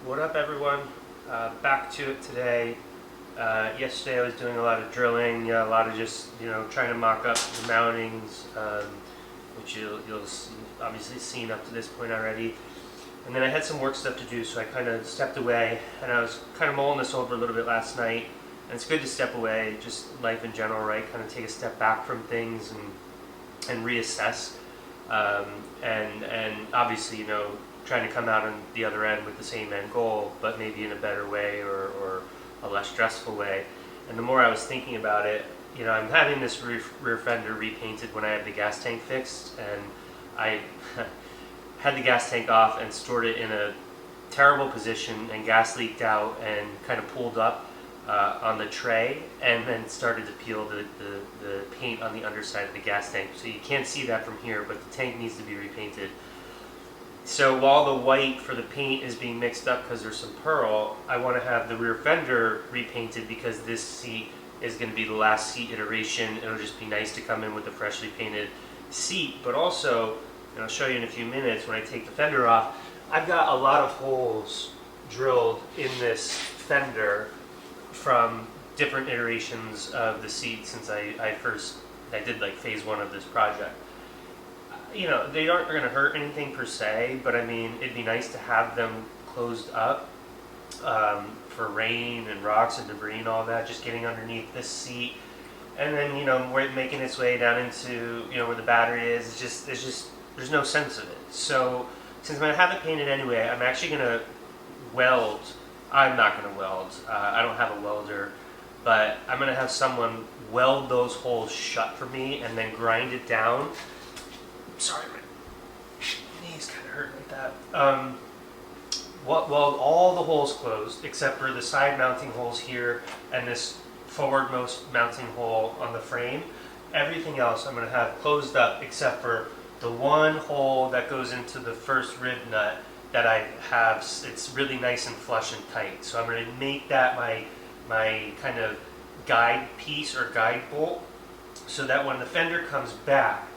What up, everyone? Back to it today. Yesterday I was doing a lot of drilling, a lot of just trying to mock up the mountings, which you'll obviously seen up to this point already. And then I had some work stuff to do, so I kind of stepped away, and I was kind of mulling this over a little bit last night. And it's good to step away, just life in general, right? Kind of take a step back from things and reassess. And obviously, trying to come out on the other end with the same end goal, but maybe in a better way or a less stressful way. And the more I was thinking about it, I'm having this rear fender repainted when I have the gas tank fixed, and I had the gas tank off and stored it in a terrible position, and gas leaked out and kind of pulled up on the tray, and then started to peel the paint on the underside of the gas tank. So you can't see that from here, but the tank needs to be repainted. So while the white for the paint is being mixed up because there's some pearl, I want to have the rear fender repainted because this seat is going to be the last seat iteration. It'll just be nice to come in with a freshly painted seat, but also, and I'll show you in a few minutes when I take the fender off, I've got a lot of holes drilled in this fender from different iterations of the seat since I did like phase one of this project. They aren't going to hurt anything per se, but I mean, it'd be nice to have them closed up for rain and rocks and debris and all that, just getting underneath this seat. And then, where it's making its way down into, where the battery is, there's no sense of it. So, since I'm going to have it painted anyway, I'm actually going to weld. I'm not going to weld. I don't have a welder, but I'm going to have someone weld those holes shut for me and then grind it down. Sorry, my knees kind of hurt like that. Weld all the holes closed except for the side mounting holes here and this forwardmost mounting hole on the frame. Everything else I'm going to have closed up except for the one hole that goes into the first RIVNUT that I have. It's really nice and flush and tight. So I'm going to make that my kind of guide piece or guide bolt, so that when the fender comes back,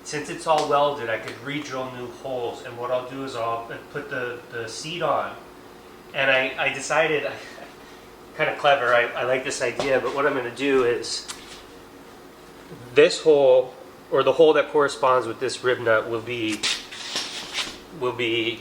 since it's all welded, I could re-drill new holes. And what I'll do is I'll put the seat on. And I decided, kind of clever, I like this idea, but what I'm going to do is this hole, or the hole that corresponds with this RIVNUT, will be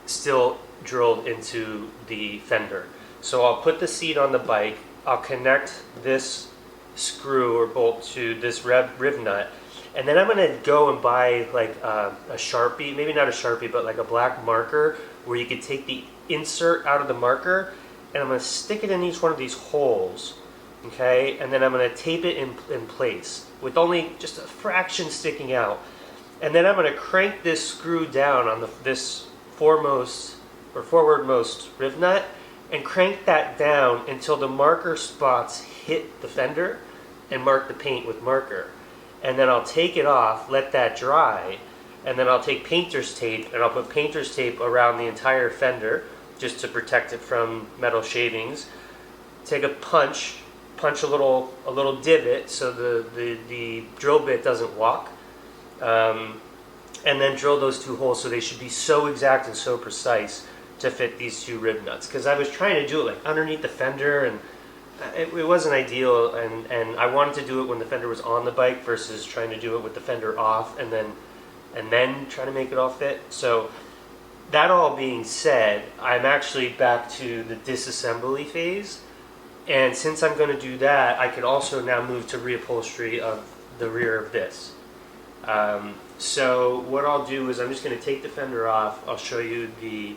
still drilled into the fender. So I'll put the seat on the bike, I'll connect this screw or bolt to this RIVNUT, and then I'm going to go and buy like a Sharpie, maybe not a Sharpie, but like a black marker where you could take the insert out of the marker, and I'm going to stick it in each one of these holes, okay? And then I'm going to tape it in place with only just a fraction sticking out. And then I'm going to crank this screw down on this foremost or forwardmost RIVNUT and crank that down until the marker spots hit the fender and mark the paint with marker. And then I'll take it off, let that dry, and then I'll take painter's tape and I'll put painter's tape around the entire fender just to protect it from metal shavings. Take a punch a little divot so the drill bit doesn't walk, and then drill those two holes so they should be so exact and so precise to fit these two RIVNUTs. Because I was trying to do it like underneath the fender, and it wasn't ideal, and I wanted to do it when the fender was on the bike versus trying to do it with the fender off and then trying to make it all fit. So that all being said, I'm actually back to the disassembly phase, and since I'm going to do that, I could also now move to reupholstery of the rear of this. So what I'll do is I'm just going to take the fender off, I'll show you the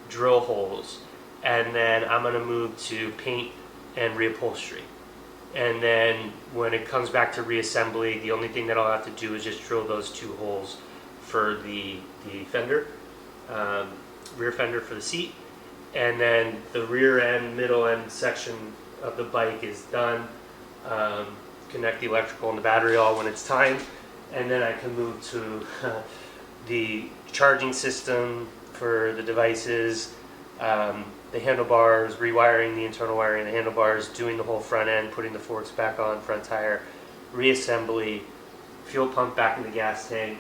drill holes, and then I'm going to move to paint and reupholstery. And then when it comes back to reassembly, the only thing that I'll have to do is just drill those two holes for the fender, rear fender for the seat, and then the rear end, middle end section of the bike is done. Connect the electrical and the battery all when it's time, and then I can move to the charging system for the devices, the handlebars, rewiring the internal wiring of the handlebars, doing the whole front end, putting the forks back on, front tire, reassembly, fuel pump back in the gas tank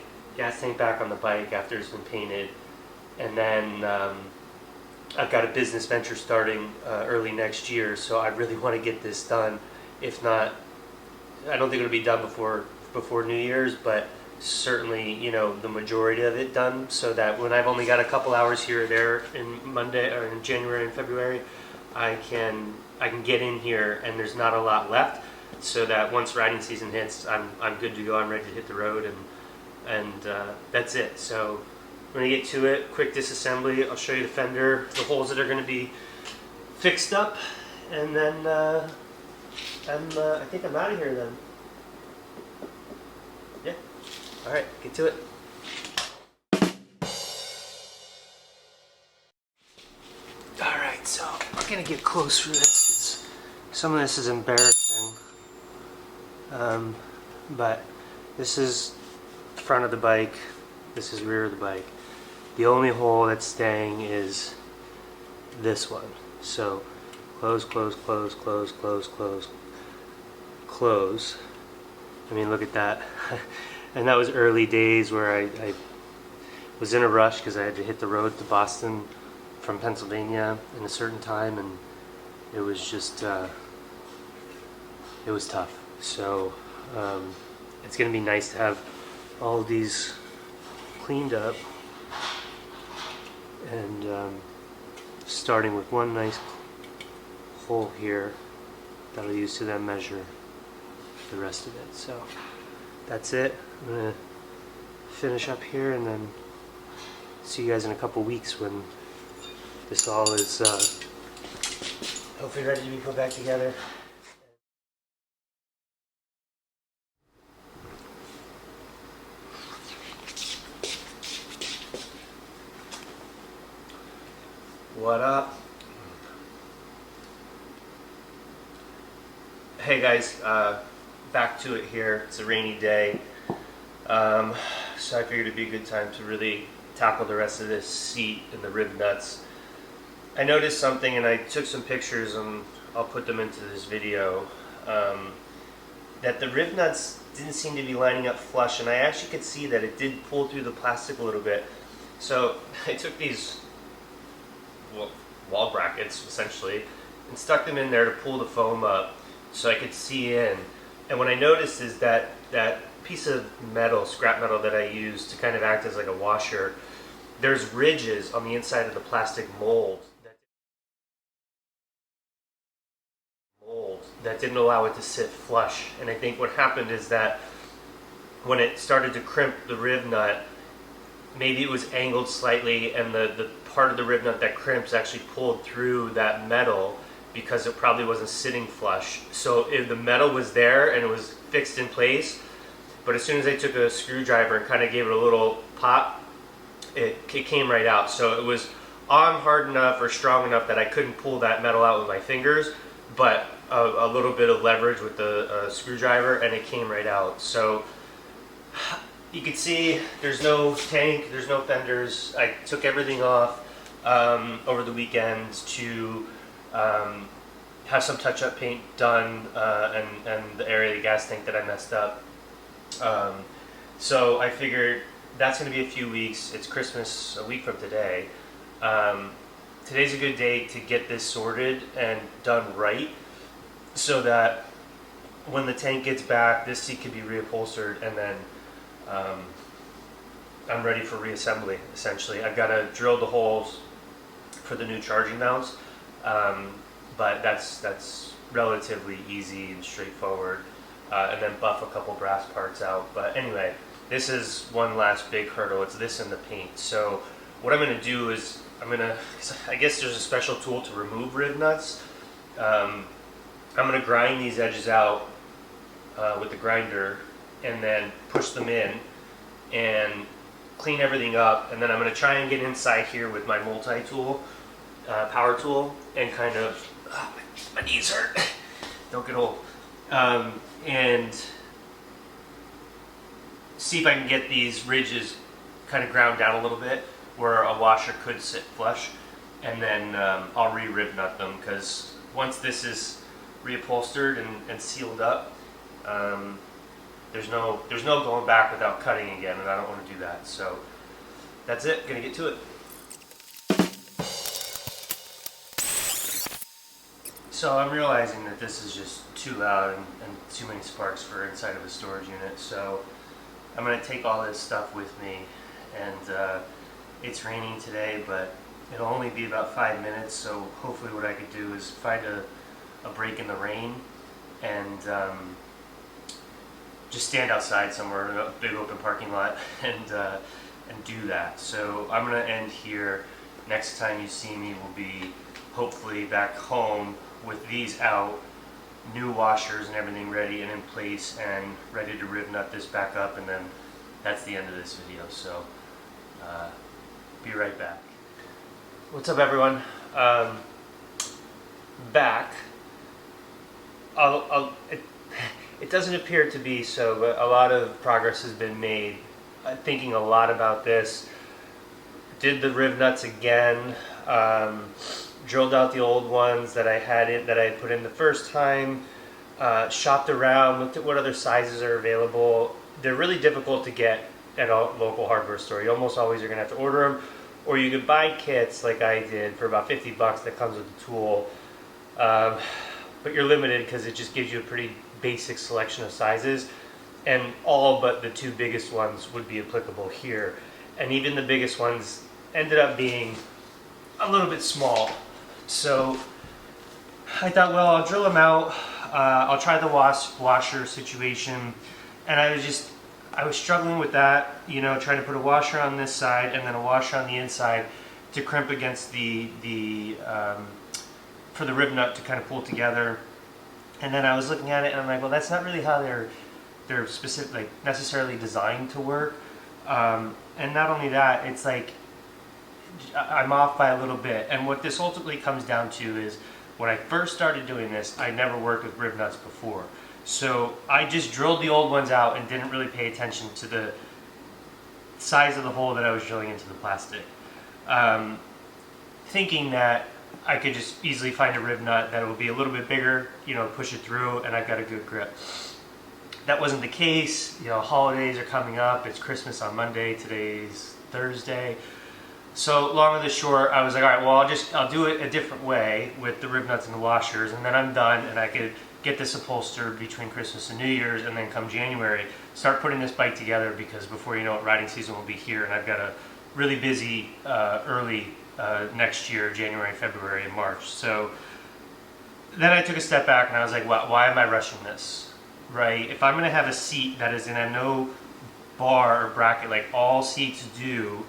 back on the bike after it's been painted, and then I've got a business venture starting early next year, so I really want to get this done. If not, I don't think it'll be done before New Year's, but certainly, you know, the majority of it done, so that when I've only got a couple hours here or there in Monday or in January and February, I can get in here and there's not a lot left, so that once riding season hits, I'm good to go. I'm ready to hit the road, and that's it. So I'm gonna get to it. Quick disassembly. I'll show you the fender, the holes that are gonna be fixed up, and then I think I'm out of here then. Yeah. All right, get to it. All right, so we're gonna get close for this because some of this is embarrassing. But this is front of the bike. This is rear of the bike. The only hole that's staying is this one. So close, close, close, close, close, close, close. I mean, look at that. And that was early days where I was in a rush because I had to hit the road to Boston from Pennsylvania in a certain time, and it was just, it was tough. So it's going to be nice to have all of these cleaned up, and starting with one nice hole here that I'll use to then measure the rest of it. So that's it. I'm going to finish up here and then see you guys in a couple weeks when this all is hopefully ready to be put back together. What up? Hey guys, back to it here. It's a rainy day, so I figured it'd be a good time to really tackle the rest of this seat and the rib nuts. I noticed something, and I took some pictures, and I'll put them into this video, that the rib nuts didn't seem to be lining up flush, and I actually could see that it did pull through the plastic a little bit. So I took these wall brackets, essentially, and stuck them in there to pull the foam up so I could see in. And what I noticed is that that piece of metal, scrap metal, that I used to kind of act as like a washer, there's ridges on the inside of the plastic mold that didn't allow it to sit flush. And I think what happened is that when it started to crimp the rib nut, maybe it was angled slightly, and the part of the rib nut that crimps actually pulled through that metal because it probably wasn't sitting flush. So if the metal was there and it was fixed in place, but as soon as I took a screwdriver and kind of gave it a little pop, it came right out. So it was on hard enough or strong enough that I couldn't pull that metal out with my fingers, but a little bit of leverage with the screwdriver, and it came right out. So you can see there's no tank, there's no fenders. I took everything off over the weekend to have some touch-up paint done, and the area of the gas tank that I messed up. So I figured that's going to be a few weeks. It's Christmas a week from today. Today's a good day to get this sorted and done right, so that when the tank gets back, this seat can be reupholstered, and then I'm ready for reassembly, essentially. I've got to drill the holes for the new charging mounts, but that's relatively easy and straightforward, and then buff a couple brass parts out. But anyway, this is one last big hurdle. It's this and the paint. So what I'm going to do is I guess there's a special tool to remove rib nuts. I'm going to grind these edges out with the grinder, and then push them in and clean everything up, and then I'm going to try and get inside here with my multi-tool, power tool, and kind of, my knees hurt, don't get old, and see if I can get these ridges kind of ground down a little bit where a washer could sit flush, and then I'll re-rib nut them, because once this is reupholstered and sealed up, there's no going back without cutting again, and I don't want to do that. So that's it. Gonna get to it. So I'm realizing that this is just too loud and too many sparks for inside of a storage unit. So I'm going to take all this stuff with me, and it's raining today, but it'll only be about 5 minutes. So hopefully what I could do is find a break in the rain and just stand outside somewhere in a big open parking lot and do that. So I'm going to end here. Next time you see me will be hopefully back home with these out, new washers and everything ready and in place and ready to RIVNUT this back up, and then that's the end of this video. So be right back. What's up, everyone? Back. It doesn't appear to be so, but a lot of progress has been made. I'm thinking a lot about this. Did the RIVNUTs again. Drilled out the old ones that I had put in the first time. Shopped around, looked at what other sizes are available. They're really difficult to get at a local hardware store. You almost always are going to have to order them, or you could buy kits like I did for about 50 bucks that comes with the tool. But you're limited because it just gives you a pretty basic selection of sizes, and all but the two biggest ones would be applicable here. And even the biggest ones ended up being a little bit small. So I thought, well, I'll drill them out. I'll try the washer situation. And I was struggling with that, you know, trying to put a washer on this side and then a washer on the inside to crimp against for the RIVNUT to kind of pull together. And then I was looking at it and I'm like, well, that's not really how they're specific, like necessarily designed to work. And not only that, it's like I'm off by a little bit. And what this ultimately comes down to is when I first started doing this, I never worked with RIVNUTs before. So I just drilled the old ones out and didn't really pay attention to the size of the hole that I was drilling into the plastic. Thinking that I could just easily find a RIVNUT that would be a little bit bigger, you know, push it through, and I've got a good grip. That wasn't the case. You know, holidays are coming up. It's Christmas on Monday. Today's Thursday. So long or the short, I was like, all right, well, I'll do it a different way with the RIVNUTs and the washers, and then I'm done, and I could get this upholstered between Christmas and New Year's, and then come January, start putting this bike together, because before you know it, riding season will be here, and I've got a really busy early next year, January, February, and March. So then I took a step back and I was like, well, why am I rushing this, right? If I'm going to have a seat that is in a no bar or bracket like all seats do,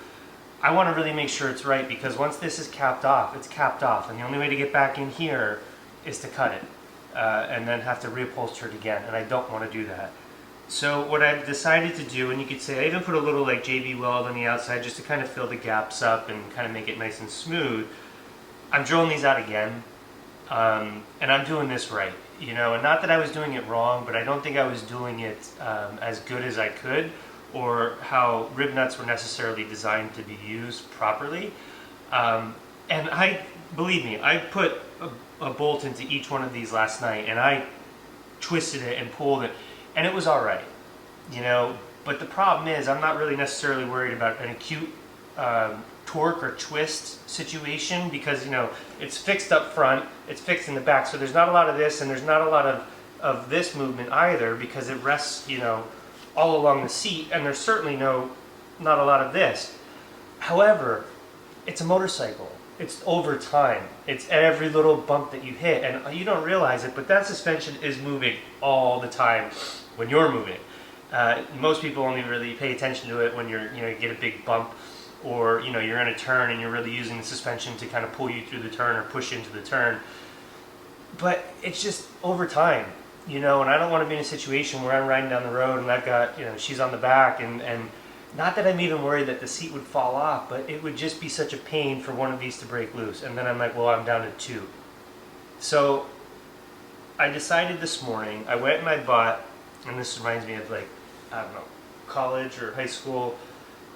I want to really make sure it's right, because once this is capped off, it's capped off, and the only way to get back in here is to cut it and then have to reupholster it again, and I don't want to do that. So what I've decided to do, and you could say I even put a little like JB weld on the outside just to kind of fill the gaps up and kind of make it nice and smooth. I'm drilling these out again, and I'm doing this right, you know, and not that I was doing it wrong, but I don't think I was doing it as good as I could, or how RIVNUTs were necessarily designed to be used properly. And believe me, I put a bolt into each one of these last night, and I twisted it and pulled it, and it was all right, you know. But the problem is, I'm not really necessarily worried about an acute torque or twist situation, because, you know, it's fixed up front, it's fixed in the back, so there's not a lot of this, and there's not a lot of this movement either, because it rests, you know, all along the seat, and there's certainly not a lot of this. However, it's a motorcycle. It's over time. It's every little bump that you hit, and you don't realize it, but that suspension is moving all the time when you're moving. Most people only really pay attention to it when you get a big bump, or you're in a turn and you're really using the suspension to kind of pull you through the turn or push into the turn. But it's just over time, and I don't want to be in a situation where I'm riding down the road and I've got, she's on the back, and not that I'm even worried that the seat would fall off, but it would just be such a pain for one of these to break loose. And then I'm like, well, I'm down to 2. So I decided this morning, I went and I bought, and this reminds me of, like, I don't know, college or high school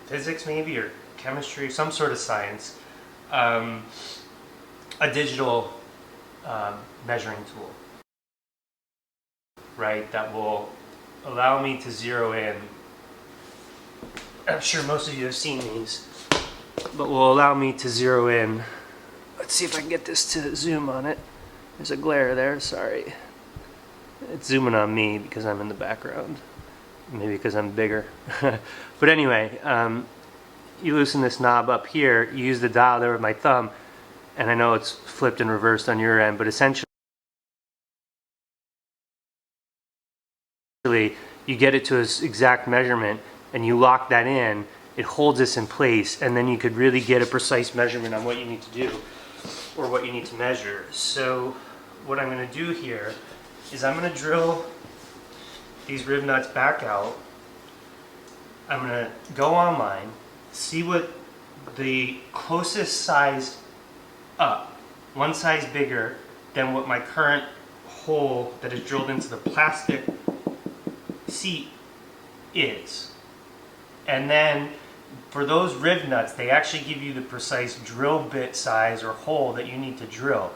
physics maybe, or chemistry, some sort of science, a digital measuring tool, right, that will allow me to zero in. I'm sure most of you have seen these, but will allow me to zero in. Let's see if I can get this to zoom on it. There's a glare there, sorry. It's zooming on me because I'm in the background. Maybe because I'm bigger. But anyway, you loosen this knob up here, you use the dial there with my thumb, and I know it's flipped and reversed on your end, but essentially you get it to its exact measurement and you lock that in, it holds this in place, and then you could really get a precise measurement on what you need to do or what you need to measure. So what I'm going to do here is I'm going to drill these rib nuts back out. I'm going to go online, see what the closest size up, one size bigger than what my current hole that is drilled into the plastic seat is. And then for those rib nuts, they actually give you the precise drill bit size or hole that you need to drill.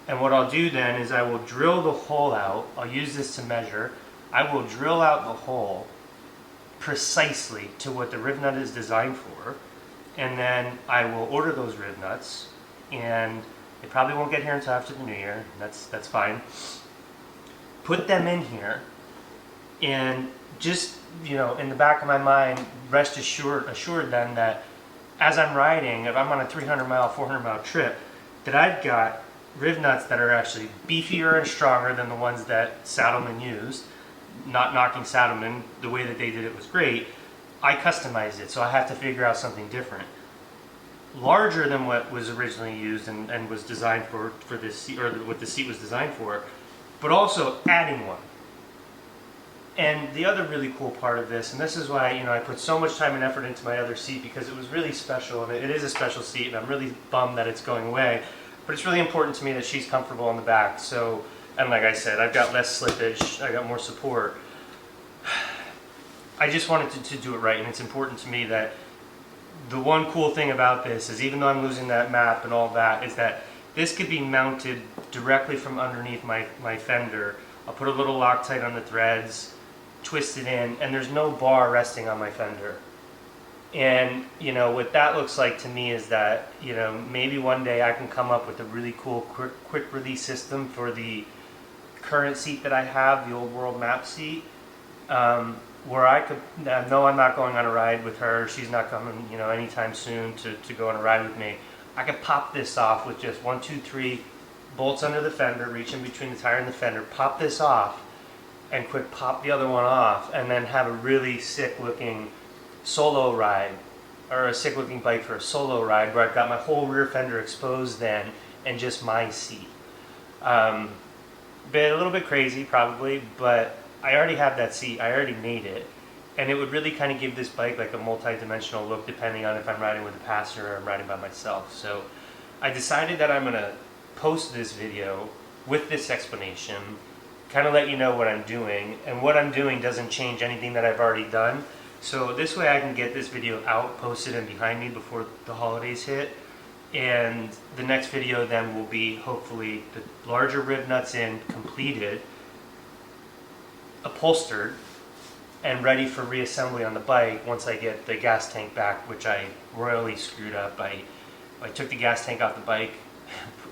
And what I'll do then is I will drill the hole out. I'll use this to measure. I will drill out the hole precisely to what the rib nut is designed for. And then I will order those rib nuts, and they probably won't get here until after the new year. That's fine. Put them in here, and just, you know, in the back of my mind, rest assured then that as I'm riding, if I'm on a 300-mile, 400-mile trip, that I've got rib nuts that are actually beefier and stronger than the ones that Saddlemen used. Not knocking Saddlemen, the way that they did it was great. I customized it, so I have to figure out something different. Larger than what was originally used and was designed for this seat, or what the seat was designed for, but also adding one. And the other really cool part of this, and this is why, you know, I put so much time and effort into my other seat, because it was really special, and it is a special seat, and I'm really bummed that it's going away. But it's really important to me that she's comfortable in the back. So, and like I said, I've got less slippage, I got more support. I just wanted to do it right, and it's important to me that the one cool thing about this is, even though I'm losing that map and all that, is that this could be mounted directly from underneath my fender. I'll put a little Loctite on the threads, twist it in, and there's no bar resting on my fender. And, you know, what that looks like to me is that, you know, maybe one day I can come up with a really cool quick release system for the current seat that I have, the old world map seat, where I could, no, I'm not going on a ride with her, she's not coming, you know, anytime soon to go on a ride with me. I could pop this off with just 1, 2, 3 bolts under the fender, reach in between the tire and the fender, pop this off, and quick pop the other one off, and then have a really sick looking solo ride, or a sick looking bike for a solo ride, where I've got my whole rear fender exposed then, and just my seat. Been a little bit crazy probably, but I already have that seat, I already made it, and it would really kind of give this bike like a multi-dimensional look, depending on if I'm riding with a passenger or I'm riding by myself. So I decided that I'm going to post this video with this explanation, kind of let you know what I'm doing, and what I'm doing doesn't change anything that I've already done. So this way I can get this video out, posted, and behind me before the holidays hit. And the next video then will be hopefully the larger rib nuts in, completed, upholstered, and ready for reassembly on the bike once I get the gas tank back, which I royally screwed up. I took the gas tank off the bike,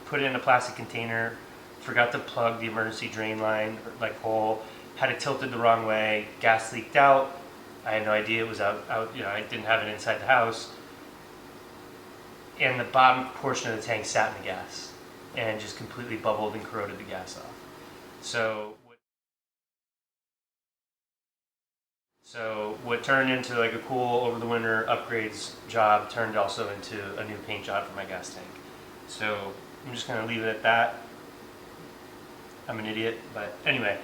put it in a plastic container, forgot to plug the emergency drain line, like hole, had it tilted the wrong way, gas leaked out. I had no idea it was out, you know, I didn't have it inside the house. And the bottom portion of the tank sat in the gas and just completely bubbled and corroded the gas off. So what turned into like a cool over the winter upgrades job turned also into a new paint job for my gas tank. So I'm just going to leave it at that. I'm an idiot, but anyway.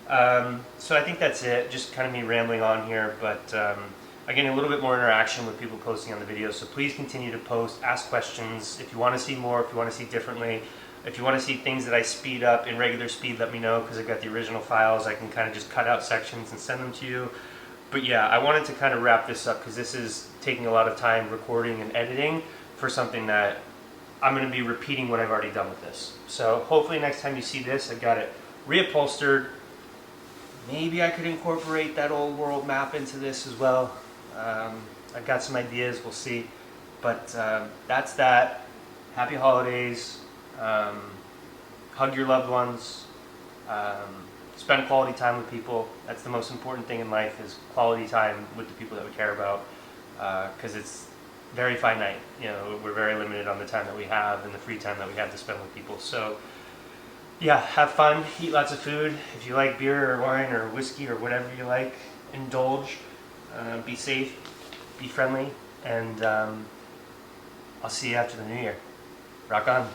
So I think that's it, just kind of me rambling on here, but I'm getting a little bit more interaction with people posting on the video, so please continue to post, ask questions. If you want to see more, if you want to see differently, if you want to see things that I speed up in regular speed, let me know, because I've got the original files. I can kind of just cut out sections and send them to you. But yeah, I wanted to kind of wrap this up, because this is taking a lot of time recording and editing for something that I'm going to be repeating what I've already done with this. So hopefully next time you see this, I've got it reupholstered. Maybe I could incorporate that old world map into this as well. I've got some ideas, we'll see. But that's that. Happy holidays. hug your loved ones, spend quality time with people. That's the most important thing in life, is quality time with the people that we care about, because it's very finite. You know, we're very limited on the time that we have and the free time that we have to spend with people. So yeah, have fun, eat lots of food. If you like beer or wine or whiskey or whatever you like, indulge. Be safe, be friendly, and I'll see you after the new year. Rock on.